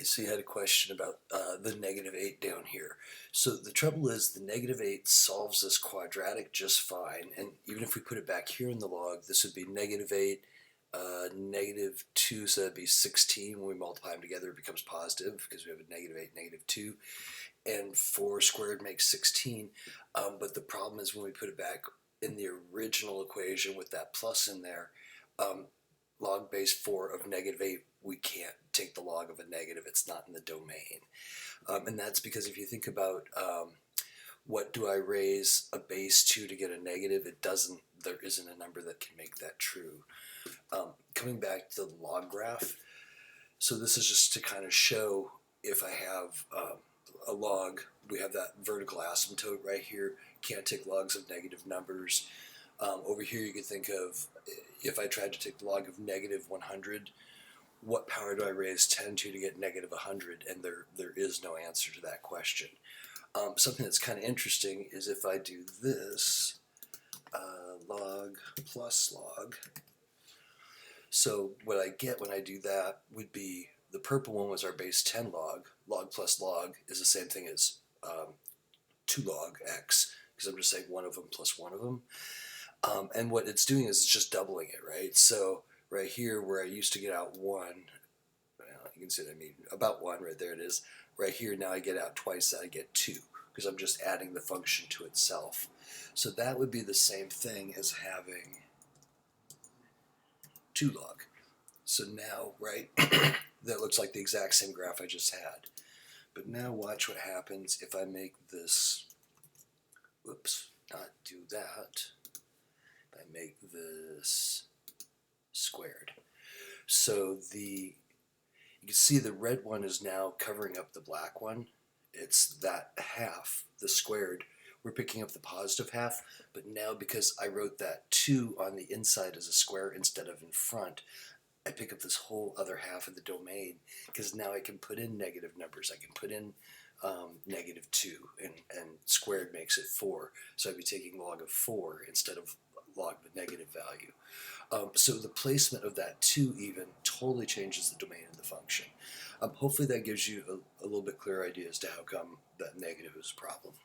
Okay, so you had a question about the -8 down here. So the trouble is the -8 solves this quadratic just fine, and even if we put it back here in the log, this would be -8, -2, so that'd be 16. When we multiply them together, it becomes positive because we have a -8, -2, and 4 squared makes 16. But the problem is when we put it back in the original equation with that plus in there, um, log base 4 of -8, we can't take the log of a negative. It's not in the domain. And that's because if you think about what do I raise a base to get a negative, it doesn't, there isn't a number that can make that true. Coming back to the log graph, so this is just to kind of show if I have a log, we have that vertical asymptote right here, can't take logs of negative numbers. Over here you could think of if I tried to take the log of -100, what power do I raise 10 to get -100? And there is no answer to that question. Something that's kind of interesting is if I do this, log plus log. So what I get when I do that would be the purple one was our base 10 log. Log plus log is the same thing as 2 log x, because I'm just saying one of them plus one of them. And what it's doing is it's just doubling it, right? So right here where I used to get out 1, well, you can see what I mean, about 1, right there it is. Right here now I get out twice that, I get 2, because I'm just adding the function to itself. So that would be the same thing as having 2 log. So now, right, that looks like the exact same graph I just had. But now watch what happens if I make this, whoops, not do that. If I make this squared. So you can see the red one is now covering up the black one. It's that half, the squared. We're picking up the positive half, but now because I wrote that 2 on the inside as a square instead of in front, I pick up this whole other half of the domain, because now I can put in negative numbers. I can put in -2, and squared makes it 4. So I'd be taking log of 4 instead of log of a negative value. So the placement of that 2 even totally changes the domain of the function. Hopefully that gives you a little bit clearer idea as to how come that negative is a problem.